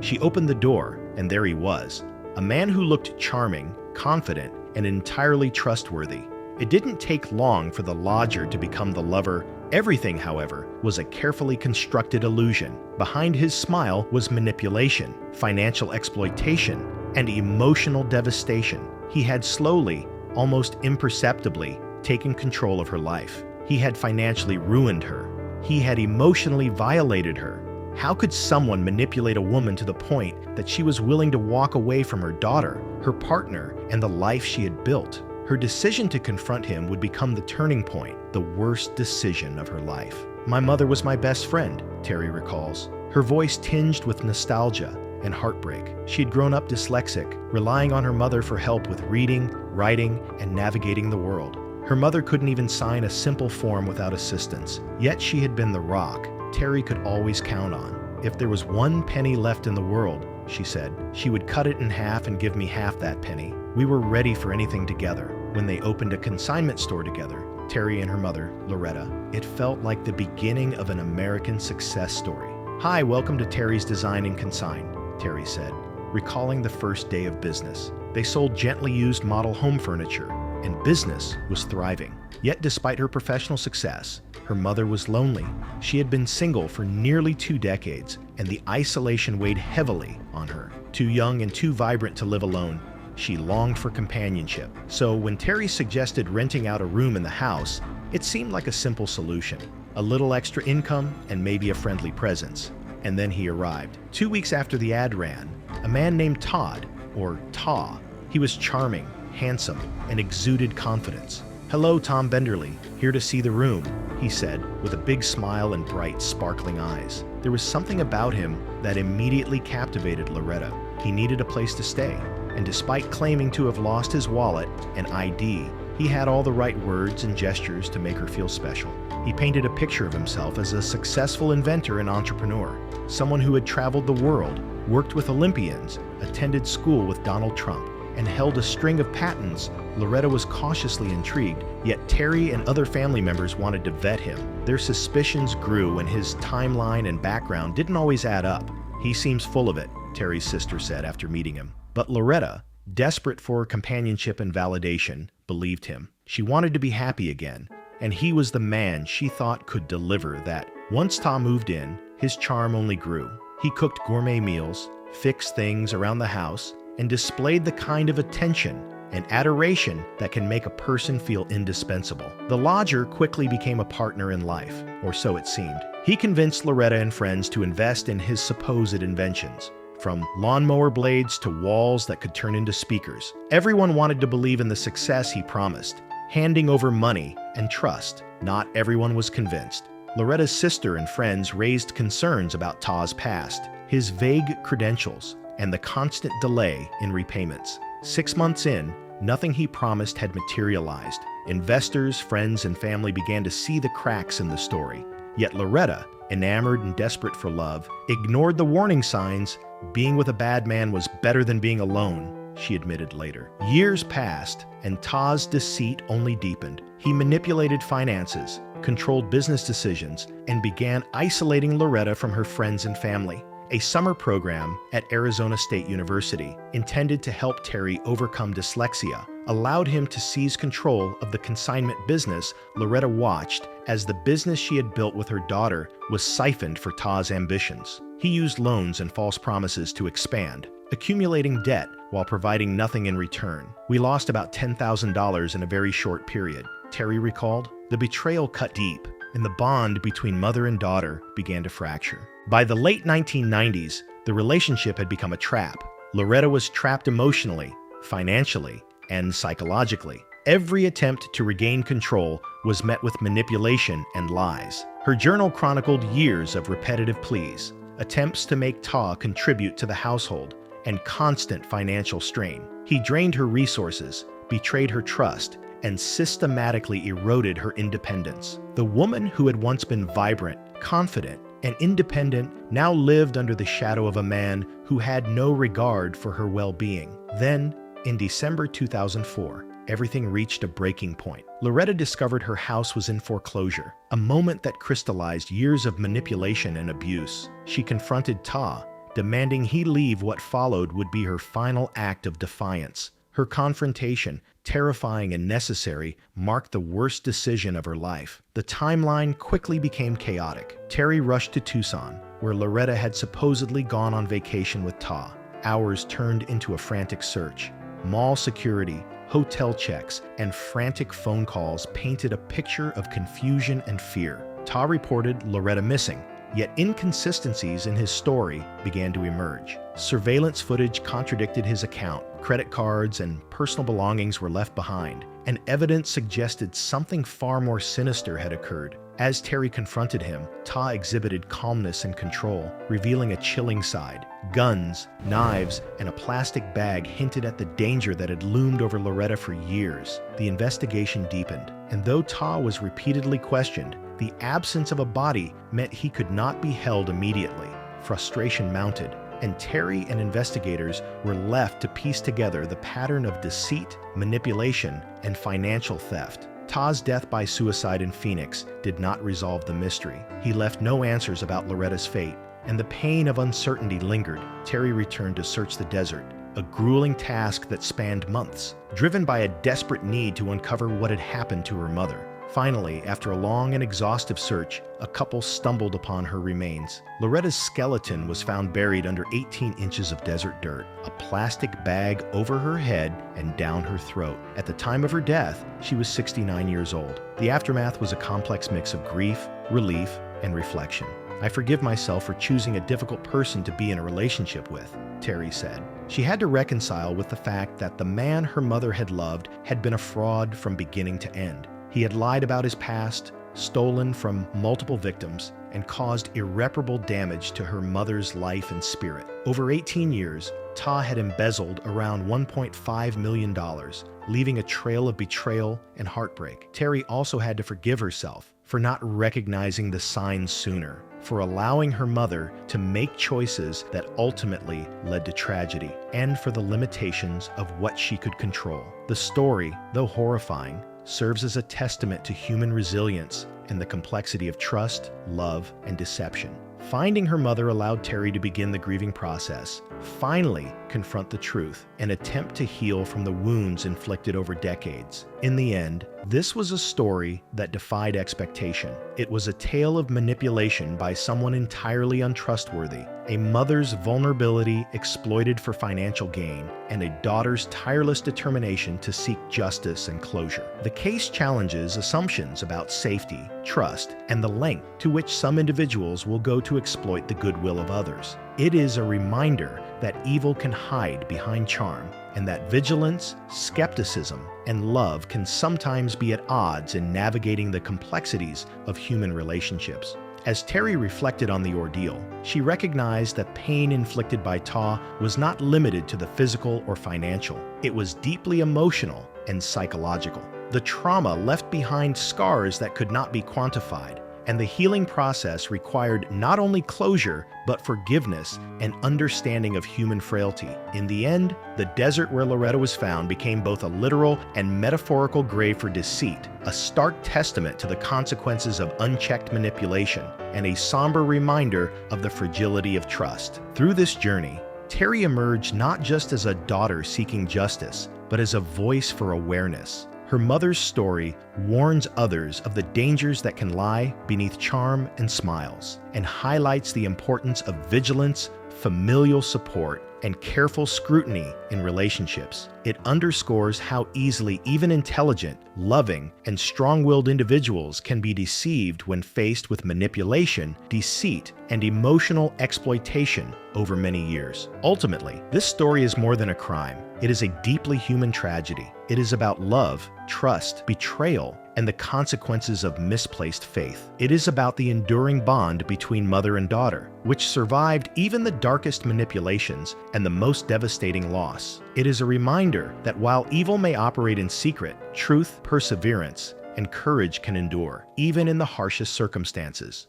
She opened the door, and there he was, a man who looked charming, confident, and entirely trustworthy. It didn't take long for the lodger to become the lover. Everything, however, was a carefully constructed illusion. Behind his smile was manipulation, financial exploitation, and emotional devastation. He had slowly, almost imperceptibly, taken control of her life. He had financially ruined her. He had emotionally violated her. How could someone manipulate a woman to the point that she was willing to walk away from her daughter, her partner, and the life she had built? Her decision to confront him would become the turning point, the worst decision of her life. "My mother was my best friend," Terry recalls, her voice tinged with nostalgia and heartbreak. She had grown up dyslexic, relying on her mother for help with reading, writing, and navigating the world. Her mother couldn't even sign a simple form without assistance, yet she had been the rock Terry could always count on. "If there was one penny left in the world," she said, "she would cut it in half and give me half that penny." We were ready for anything together. When they opened a consignment store together, Terry and her mother, Loretta, it felt like the beginning of an American success story. "Hi, welcome to Terry's Design and Consign," Terry said, recalling the first day of business. They sold gently used model home furniture, and business was thriving. Yet despite her professional success, her mother was lonely. She had been single for nearly 2 decades, and the isolation weighed heavily on her. Too young and too vibrant to live alone, she longed for companionship. So when Terry suggested renting out a room in the house, it seemed like a simple solution. A little extra income and maybe a friendly presence. And then he arrived. 2 weeks after the ad ran, a man named Todd, or Ta. He was charming, handsome, and exuded confidence. "Hello, Tom Benderly, here to see the room," he said, with a big smile and bright, sparkling eyes. There was something about him that immediately captivated Loretta. He needed a place to stay, and despite claiming to have lost his wallet and ID, he had all the right words and gestures to make her feel special. He painted a picture of himself as a successful inventor and entrepreneur, someone who had traveled the world, worked with Olympians, attended school with Donald Trump, and held a string of patents. Loretta was cautiously intrigued, yet Terry and other family members wanted to vet him. Their suspicions grew when his timeline and background didn't always add up. "He seems full of it," Terry's sister said after meeting him. But Loretta, desperate for companionship and validation, believed him. She wanted to be happy again, and he was the man she thought could deliver that. Once Tom moved in, his charm only grew. He cooked gourmet meals, fixed things around the house, and displayed the kind of attention and adoration that can make a person feel indispensable. The lodger quickly became a partner in life, or so it seemed. He convinced Loretta and friends to invest in his supposed inventions, from lawnmower blades to walls that could turn into speakers. Everyone wanted to believe in the success he promised, handing over money and trust. Not everyone was convinced. Loretta's sister and friends raised concerns about Ta's past, his vague credentials, and the constant delay in repayments. 6 months in, nothing he promised had materialized. Investors, friends, and family began to see the cracks in the story. Yet Loretta, enamored and desperate for love, ignored the warning signs. Being with a bad man was better than being alone, she admitted later. Years passed, and Ta's deceit only deepened. He manipulated finances, controlled business decisions, and began isolating Loretta from her friends and family. A summer program at Arizona State University, intended to help Terry overcome dyslexia, allowed him to seize control of the consignment business. Loretta watched as the business she had built with her daughter was siphoned for Ta's ambitions. He used loans and false promises to expand, accumulating debt while providing nothing in return. "We lost about $10,000 in a very short period," Terry recalled. The betrayal cut deep, and the bond between mother and daughter began to fracture. By the late 1990s, the relationship had become a trap. Loretta was trapped emotionally, financially, and psychologically. Every attempt to regain control was met with manipulation and lies. Her journal chronicled years of repetitive pleas, attempts to make Ta contribute to the household, and constant financial strain. He drained her resources, betrayed her trust, and systematically eroded her independence. The woman who had once been vibrant, confident, and independent now lived under the shadow of a man who had no regard for her well-being. Then, in December 2004, everything reached a breaking point. Loretta discovered her house was in foreclosure, a moment that crystallized years of manipulation and abuse. She confronted Ta, demanding he leave. What followed would be her final act of defiance. Her confrontation, terrifying and necessary, marked the worst decision of her life. The timeline quickly became chaotic. Terry rushed to Tucson, where Loretta had supposedly gone on vacation with Ta. Hours turned into a frantic search. Mall security, hotel checks, and frantic phone calls painted a picture of confusion and fear. Ta reported Loretta missing, yet inconsistencies in his story began to emerge. Surveillance footage contradicted his account. Credit cards and personal belongings were left behind, and evidence suggested something far more sinister had occurred. As Terry confronted him, Ta exhibited calmness and control, revealing a chilling side. Guns, knives, and a plastic bag hinted at the danger that had loomed over Loretta for years. The investigation deepened, and though Ta was repeatedly questioned, the absence of a body meant he could not be held immediately. Frustration mounted, and Terry and investigators were left to piece together the pattern of deceit, manipulation, and financial theft. Ta's death by suicide in Phoenix did not resolve the mystery. He left no answers about Loretta's fate, and the pain of uncertainty lingered. Terry returned to search the desert, a grueling task that spanned months, driven by a desperate need to uncover what had happened to her mother. Finally, after a long and exhaustive search, a couple stumbled upon her remains. Loretta's skeleton was found buried under 18 inches of desert dirt, a plastic bag over her head and down her throat. At the time of her death, she was 69 years old. The aftermath was a complex mix of grief, relief, and reflection. "I forgive myself for choosing a difficult person to be in a relationship with," Terry said. She had to reconcile with the fact that the man her mother had loved had been a fraud from beginning to end. He had lied about his past, stolen from multiple victims, and caused irreparable damage to her mother's life and spirit. Over 18 years, Ta had embezzled around $1.5 million, leaving a trail of betrayal and heartbreak. Terry also had to forgive herself for not recognizing the signs sooner, for allowing her mother to make choices that ultimately led to tragedy, and for the limitations of what she could control. The story, though horrifying, serves as a testament to human resilience and the complexity of trust, love, and deception. Finding her mother allowed Terry to begin the grieving process, finally confront the truth, and attempt to heal from the wounds inflicted over decades. In the end, this was a story that defied expectation. It was a tale of manipulation by someone entirely untrustworthy, a mother's vulnerability exploited for financial gain, and a daughter's tireless determination to seek justice and closure. The case challenges assumptions about safety, trust, and the length to which some individuals will go to exploit the goodwill of others. It is a reminder that evil can hide behind charm, and that vigilance, skepticism, and love can sometimes be at odds in navigating the complexities of human relationships. As Terry reflected on the ordeal, she recognized that pain inflicted by Ta was not limited to the physical or financial. It was deeply emotional and psychological. The trauma left behind scars that could not be quantified, and the healing process required not only closure, but forgiveness and understanding of human frailty. In the end, the desert where Loretta was found became both a literal and metaphorical grave for deceit, a stark testament to the consequences of unchecked manipulation, and a somber reminder of the fragility of trust. Through this journey, Terry emerged not just as a daughter seeking justice, but as a voice for awareness. Her mother's story warns others of the dangers that can lie beneath charm and smiles, and highlights the importance of vigilance, familial support, and careful scrutiny in relationships. It underscores how easily even intelligent, loving, and strong-willed individuals can be deceived when faced with manipulation, deceit, and emotional exploitation over many years. Ultimately, this story is more than a crime. It is a deeply human tragedy. It is about love, trust, betrayal, and the consequences of misplaced faith. It is about the enduring bond between mother and daughter, which survived even the darkest manipulations and the most devastating loss. It is a reminder that while evil may operate in secret, truth, perseverance, and courage can endure, even in the harshest circumstances.